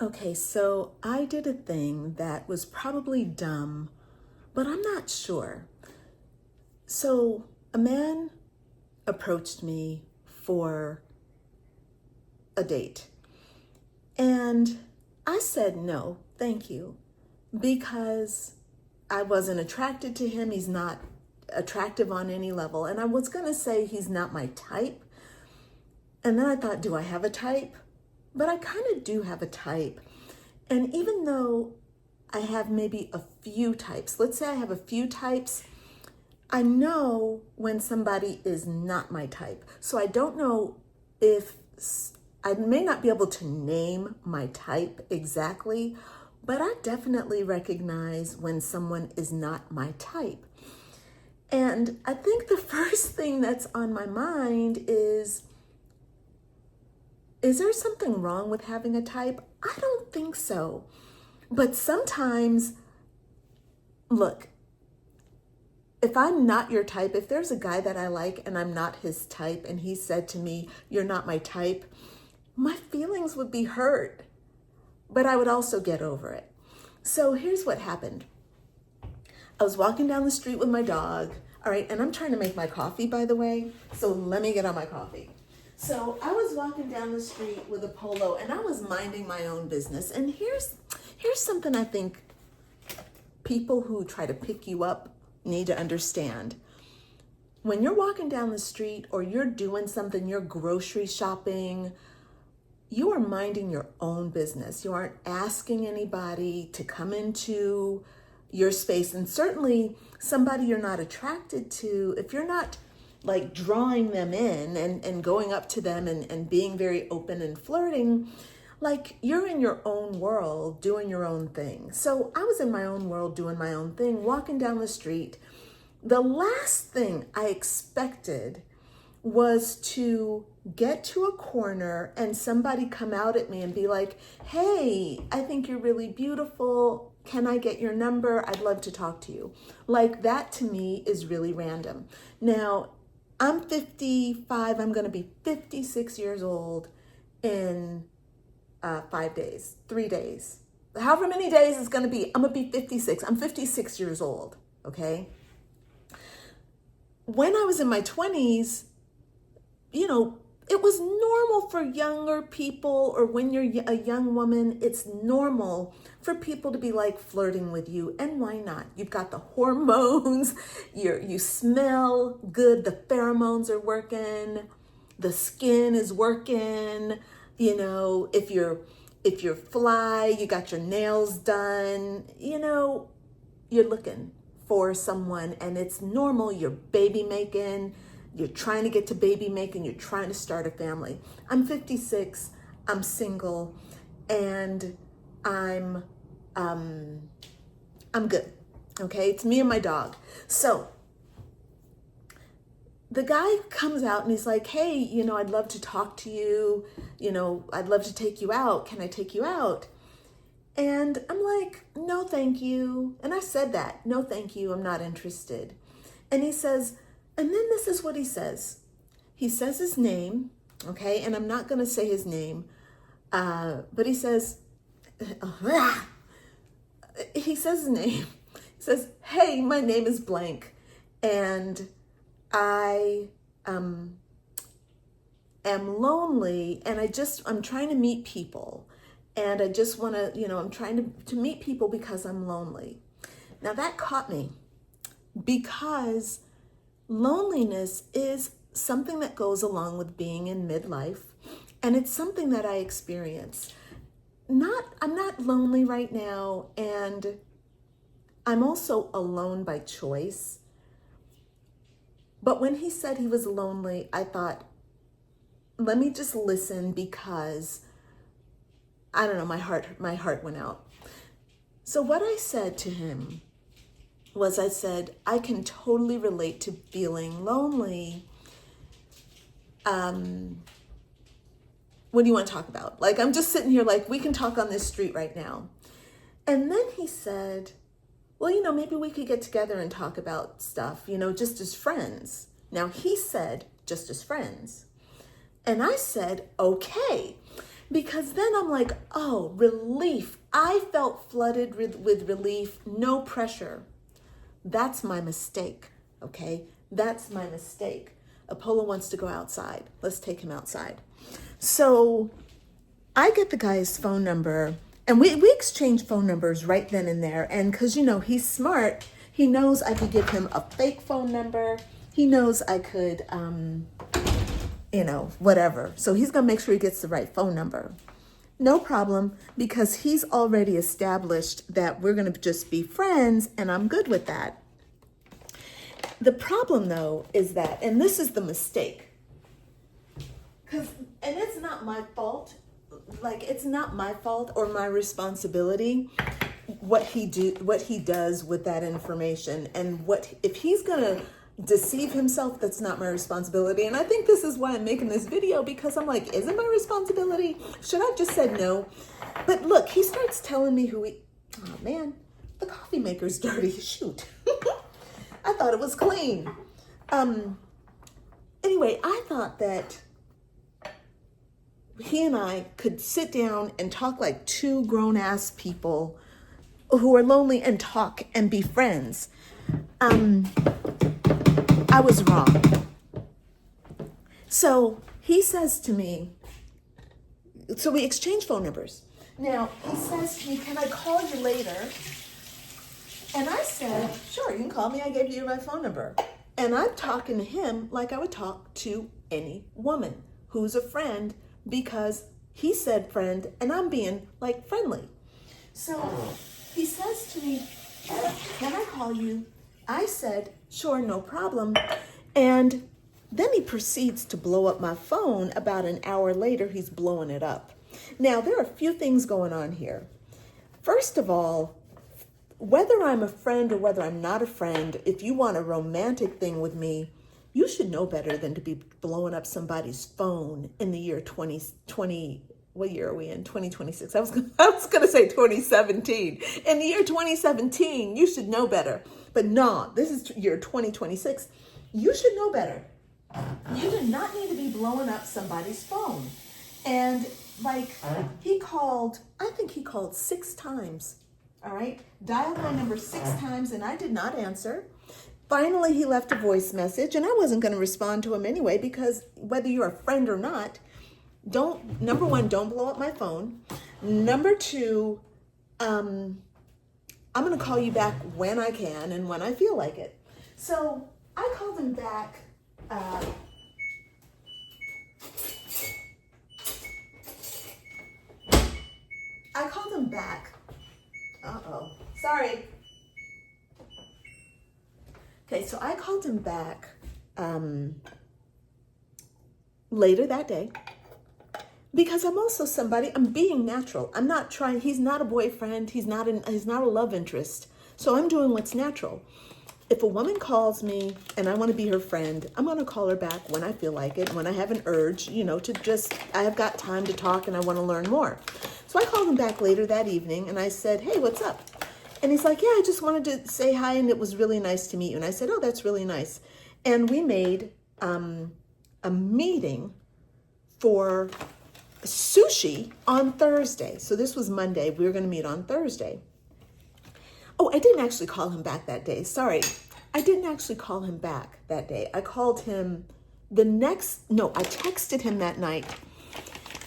Okay, so I did a thing that was probably dumb, but I'm not sure. So a man approached me for a date, and I said no, thank you, because I wasn't attracted to him. He's not attractive on any level. And I was going to say he's not my type. And then I thought, do I have a type? But I kind of do have a type. And even though I have maybe a few types, let's say I have a few types, I know when somebody is not my type. So I don't know if I may not be able to name my type exactly, but I definitely recognize when someone is not my type. And I think the first thing that's on my mind is there something wrong with having a type? I don't think so. But sometimes, look, if I'm not your type, if there's a guy that I like and I'm not his type and he said to me, you're not my type, my feelings would be hurt, but I would also get over it. So here's what happened. I was walking down the street with my dog, all right, and I'm trying to make my coffee, by the way, so let me get on my coffee. So I was walking down the street with a polo and I was minding my own business. And here's something I think people who try to pick you up need to understand. When you're walking down the street or you're doing something, you're grocery shopping, you are minding your own business. You aren't asking anybody to come into your space. And certainly somebody you're not attracted to, if you're not like drawing them in and going up to them and being very open and flirting, like you're in your own world doing your own thing. So I was in my own world doing my own thing, walking down the street. The last thing I expected was to get to a corner and somebody come out at me and be like, hey, I think you're really beautiful. Can I get your number? I'd love to talk to you. Like that to me is really random. Now, I'm 55. I'm going to be 56 years old in 5 days, 3 days. However many days it's going to be, I'm going to be 56. I'm 56 years old, okay? When I was in my 20s, it was normal for younger people, or when you're a young woman, it's normal for people to be like flirting with you. And why not? You've got the hormones, you smell good, the pheromones are working, the skin is working, if you're fly, you got your nails done, you're looking for someone and it's normal, you're baby making, you're trying to get to baby making, you're trying to start a family. I'm 56, I'm single, and I'm good, okay? It's me and my dog. So the guy comes out and he's like, hey, I'd love to talk to you, I'd love to take you out. Can I take you out? And I'm like, no, thank you. And I said that, no, thank you, I'm not interested. And he says, and then this is what he says. He says his name, okay? And I'm not going to say his name, but he says, he says his name. He says, hey, my name is blank, and I am lonely, and I'm trying to meet people, and I just want to, I'm trying to meet people because I'm lonely. Now that caught me, because loneliness is something that goes along with being in midlife, and it's something that I experience. I'm not lonely right now, and I'm also alone by choice. But when he said he was lonely, I thought, let me just listen, because I don't know, my heart went out. So what I said to him was, I said, I can totally relate to feeling lonely. What do you want to talk about? Like, I'm just sitting here like, we can talk on this street right now. And then he said, well, maybe we could get together and talk about stuff, just as friends. Now he said, just as friends. And I said, okay. Because then I'm like, oh, relief. I felt flooded with relief, no pressure. That's my mistake, okay? That's my mistake. Apollo wants to go outside. Let's take him outside. So I get the guy's phone number, and we exchange phone numbers right then and there. And because, he's smart, he knows I could give him a fake phone number. He knows I could, whatever. So he's going to make sure he gets the right phone number. No problem, because he's already established that we're going to just be friends, and I'm good with that. The problem, though, is that, and this is the mistake, and it's not my fault, it's not my fault or my responsibility what he does with that information, and if he's going to deceive himself, that's not my responsibility. And I think this is why I'm making this video, because I'm like, is it my responsibility? Should I have just said no? But look, he starts telling me oh man, the coffee maker's dirty. Shoot. I thought it was clean. Anyway, I thought that he and I could sit down and talk like two grown-ass people who are lonely and talk and be friends. I was wrong. So he says to me, so we exchange phone numbers. Now, he says to me, can I call you later? And I said, sure, you can call me. I gave you my phone number. And I'm talking to him like I would talk to any woman who's a friend, because he said friend and I'm being like friendly. So he says to me, can I call you? I said, sure, no problem. And then he proceeds to blow up my phone. About an hour later, he's blowing it up. Now, there are a few things going on here. First of all, whether I'm a friend or whether I'm not a friend, if you want a romantic thing with me, you should know better than to be blowing up somebody's phone in the year 2020. What year are we in? 2026. I was going to say 2017. In the year 2017, you should know better. But no, this is year 2026. You should know better. You do not need to be blowing up somebody's phone. And he called 6 times. All right. Dialed my number 6 times and I did not answer. Finally, he left a voice message, and I wasn't going to respond to him anyway, because whether you're a friend or not, number one, don't blow up my phone. Number two, I'm going to call you back when I can and when I feel like it. So I called him back. Sorry. Okay, so I called him back later that day, because I'm also I'm being natural. I'm not trying, he's not a boyfriend, he's not a love interest. So I'm doing what's natural. If a woman calls me and I want to be her friend, I'm going to call her back when I feel like it, when I have an urge, I have got time to talk and I want to learn more. So I called him back later that evening and I said, hey, what's up? And he's like, yeah, I just wanted to say hi and it was really nice to meet you. And I said, oh, that's really nice. And we made a meeting for sushi on Thursday. So this was Monday. We were going to meet on Thursday. Oh, I didn't actually call him back that day. Sorry. I didn't actually call him back that day. I called him I texted him that night.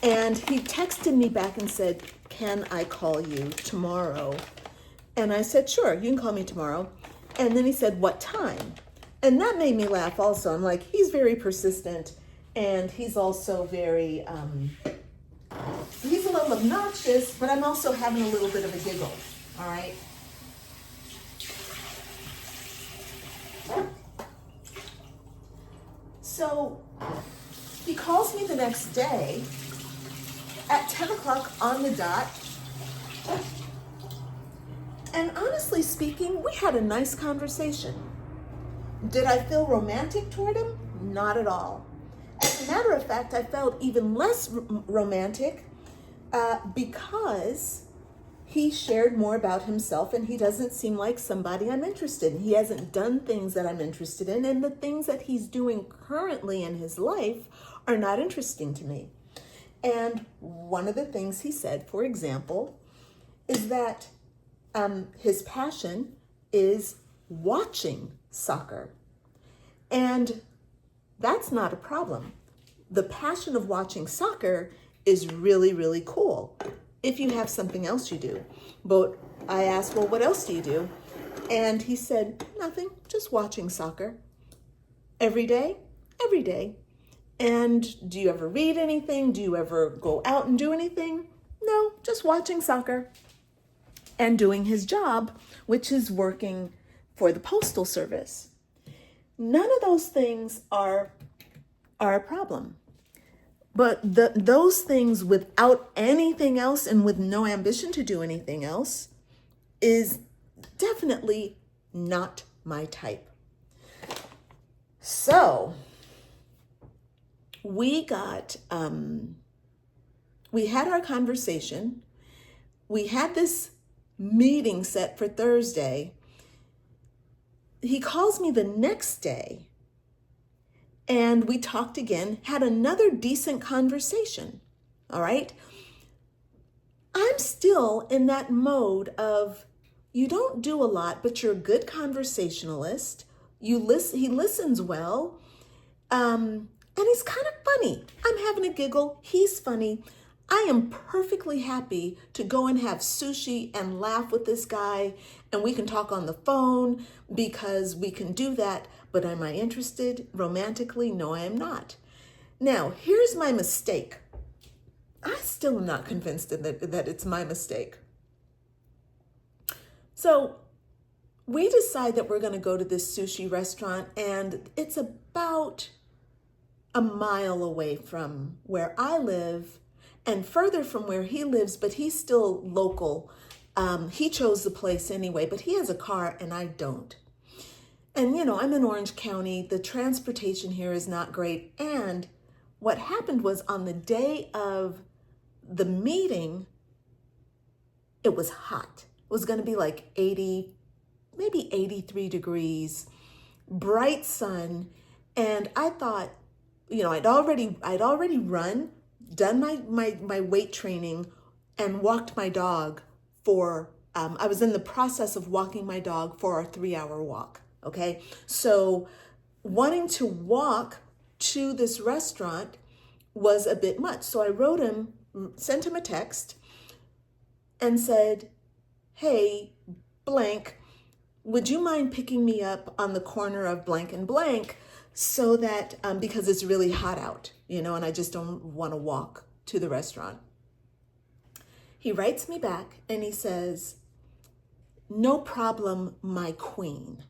And he texted me back and said, can I call you tomorrow? And I said, sure, you can call me tomorrow. And then he said, what time? And that made me laugh also. I'm like, he's very persistent. And he's also very, he's a little obnoxious, but I'm also having a little bit of a giggle. All right. So he calls me the next day at 10 o'clock on the dot. And honestly speaking, we had a nice conversation. Did I feel romantic toward him? Not at all. As a matter of fact, I felt even less romantic because he shared more about himself and he doesn't seem like somebody I'm interested in. He hasn't done things that I'm interested in, and the things that he's doing currently in his life are not interesting to me. And one of the things he said, for example, is that his passion is watching soccer. And that's not a problem. The passion of watching soccer is really, really cool if you have something else you do. But I asked, well, what else do you do? And he said, nothing, just watching soccer. Every day? Every day. And do you ever read anything? Do you ever go out and do anything? No, just watching soccer and doing his job, which is working for the Postal Service. None of those things are a problem. But those things without anything else and with no ambition to do anything else is definitely not my type. So we had our conversation. We had this meeting set for Thursday. He calls me the next day and we talked again, had another decent conversation. All right. I'm still in that mode of, you don't do a lot, but you're a good conversationalist. He listens well. And he's kind of funny. I'm having a giggle. He's funny. I am perfectly happy to go and have sushi and laugh with this guy, and we can talk on the phone because we can do that. But am I interested romantically? No, I am not. Now, here's my mistake. I still am not convinced that it's my mistake. So we decide that we're going to go to this sushi restaurant, and it's about a mile away from where I live and further from where he lives, but he's still local. He chose the place anyway, but he has a car and I don't. And, I'm in Orange County. The transportation here is not great. And what happened was on the day of the meeting, it was hot. It was going to be like 80, maybe 83 degrees, bright sun. And I thought, I'd already done my weight training and walked my dog I was in the process of walking my dog for a 3-hour walk. Okay. So wanting to walk to this restaurant was a bit much. So I sent him a text and said, hey, blank, would you mind picking me up on the corner of blank and blank so that, because it's really hot out, and I just don't want to walk to the restaurant. He writes me back and he says, no problem, my queen.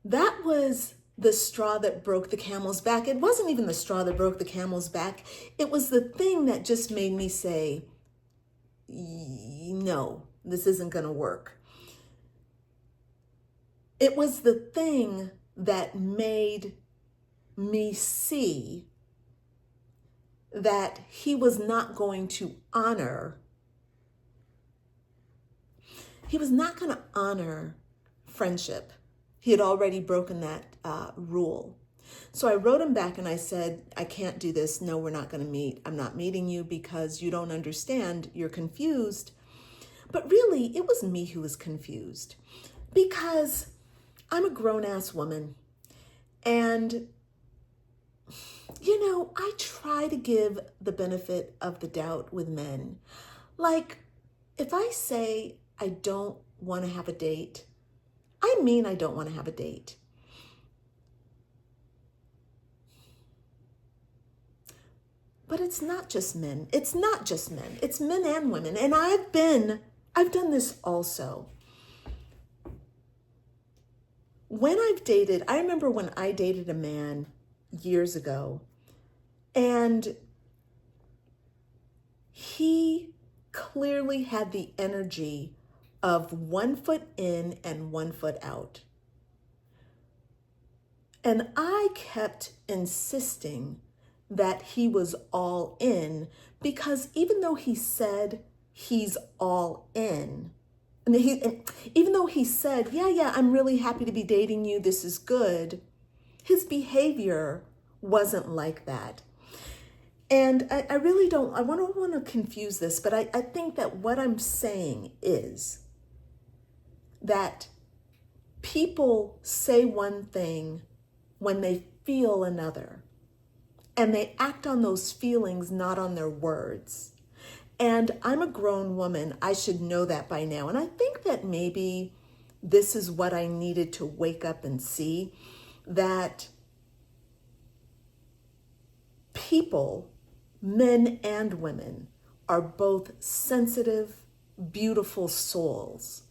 That was the straw that broke the camel's back. It wasn't even the straw that broke the camel's back. It was the thing that just made me say, no, this isn't going to work. It was the thing that made me see that he was not going to honor friendship. He had already broken that rule. So I wrote him back and I said, I can't do this. No, we're not going to meet. I'm not meeting you because you don't understand. You're confused. But really, it was me who was confused because I'm a grown-ass woman. And, I try to give the benefit of the doubt with men. Like, if I say I don't want to have a date, I mean I don't want to have a date. But it's not just men. It's not just men. It's men and women. And I've done this also. When I've dated, I remember when I dated a man years ago, and he clearly had the energy of 1 foot in and 1 foot out. And I kept insisting that he was all in because even though he said he's all in, and even though he said, yeah, I'm really happy to be dating you, this is good, his behavior wasn't like that. And I really don't, I want to confuse this, but I think that what I'm saying is that people say one thing when they feel another, and they act on those feelings, not on their words. And I'm a grown woman. I should know that by now. And I think that maybe this is what I needed to wake up and see, that people, men and women, are both sensitive, beautiful souls.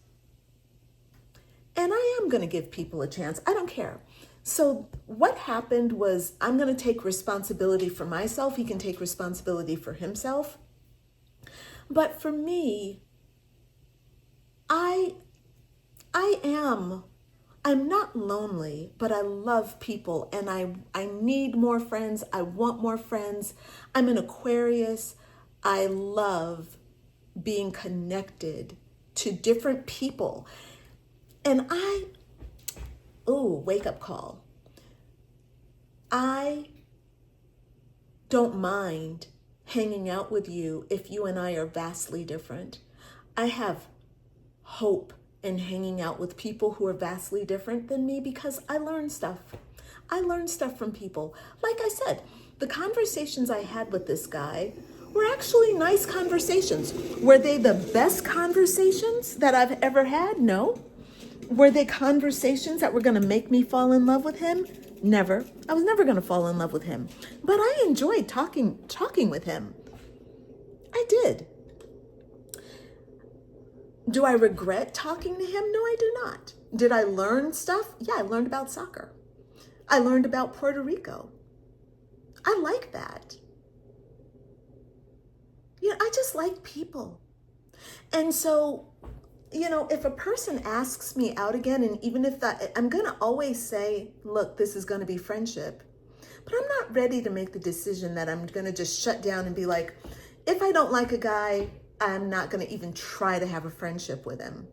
And I am going to give people a chance. I don't care. So what happened was, I'm going to take responsibility for myself. He can take responsibility for himself. But for me, I'm not lonely, but I love people, and I need more friends. I want more friends. I'm an Aquarius. I love being connected to different people. And wake up call. I don't mind hanging out with you if you and I are vastly different. I have hope in hanging out with people who are vastly different than me, because I learn stuff. I learn stuff from people. Like I said, the conversations I had with this guy were actually nice conversations. Were they the best conversations that I've ever had? No. Were they conversations that were going to make me fall in love with him? Never. I was never going to fall in love with him. But I enjoyed talking with him. I did. Do I regret talking to him? No, I do not. Did I learn stuff? Yeah, I learned about soccer. I learned about Puerto Rico. I like that. I just like people. And so, if a person asks me out again, and even if I'm going to always say, look, this is going to be friendship. But I'm not ready to make the decision that I'm going to just shut down and be like, if I don't like a guy, I'm not going to even try to have a friendship with him.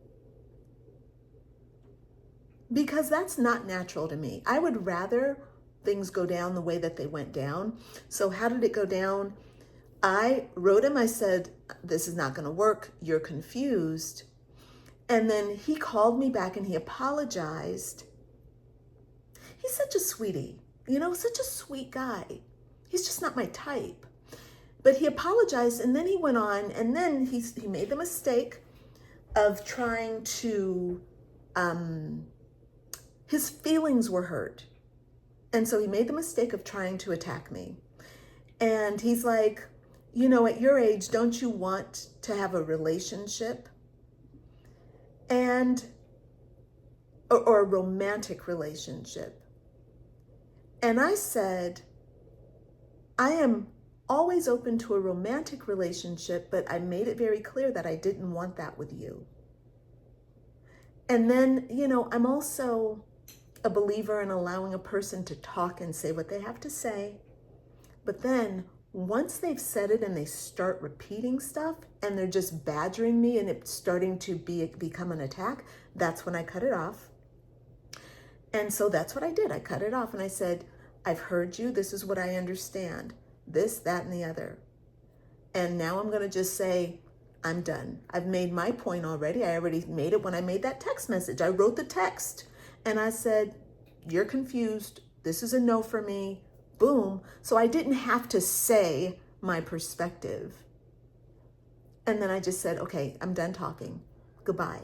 Because that's not natural to me. I would rather things go down the way that they went down. So how did it go down? I wrote him, I said, this is not going to work. You're confused. And then he called me back and he apologized. He's such a sweetie, such a sweet guy. He's just not my type. But he apologized, and then he went on, and then he made the mistake of trying to, his feelings were hurt. And so he made the mistake of trying to attack me. And he's like, at your age, don't you want to have a relationship? Or a romantic relationship. And I said, I am always open to a romantic relationship, but I made it very clear that I didn't want that with you. And then, I'm also a believer in allowing a person to talk and say what they have to say. But then once they've said it and they start repeating stuff and they're just badgering me and it's starting to become an attack, that's when I cut it off. And so that's what I did. I cut it off and I said, I've heard you. This is what I understand. This, that, and the other. And now I'm going to just say, I'm done. I've made my point already. I already made it when I made that text message. I wrote the text and I said, you're confused. This is a no for me. Boom. So I didn't have to say my perspective. And then I just said, okay, I'm done talking. Goodbye.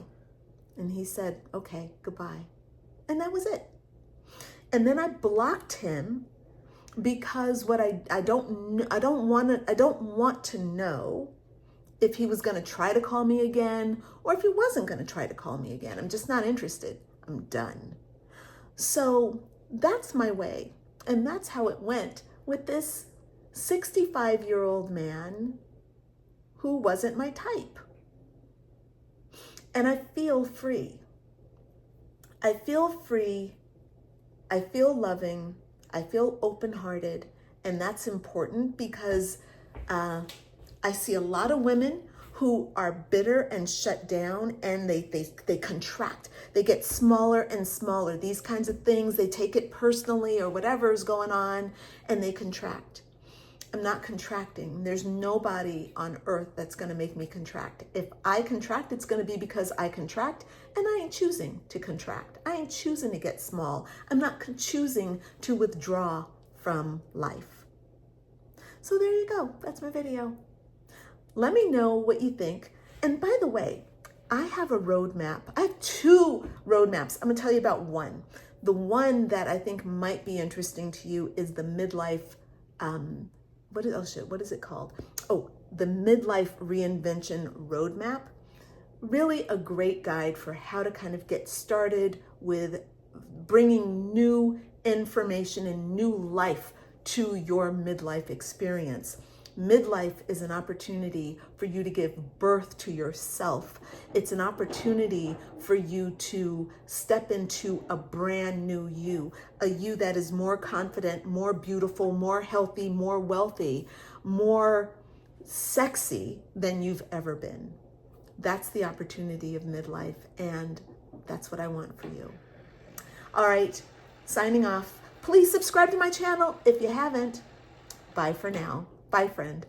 And he said, okay, goodbye. And that was it. And then I blocked him because what I don't want to know if he was going to try to call me again or if he wasn't going to try to call me again. I'm just not interested. I'm done. So that's my way. And that's how it went with this 65-year-old man who wasn't my type. And I feel free. I feel free. I feel loving. I feel open-hearted. And that's important because I see a lot of women who are bitter and shut down and they contract. They get smaller and smaller. These kinds of things, they take it personally or whatever is going on and they contract. I'm not contracting. There's nobody on earth that's going to make me contract. If I contract, it's going to be because I contract, and I ain't choosing to contract. I ain't choosing to get small. I'm not choosing to withdraw from life. So there you go. That's my video. Let me know what you think. And by the way, I have a roadmap. I have 2 roadmaps. I'm going to tell you about one. The one that I think might be interesting to you is the Midlife, what is it called? Oh, the Midlife Reinvention Roadmap. Really a great guide for how to kind of get started with bringing new information and new life to your midlife experience. Midlife is an opportunity for you to give birth to yourself. It's an opportunity for you to step into a brand new you, a you that is more confident, more beautiful, more healthy, more wealthy, more sexy than you've ever been. That's the opportunity of midlife, and that's what I want for you. All right, signing off. Please subscribe to my channel if you haven't. Bye for now. Bye, friend.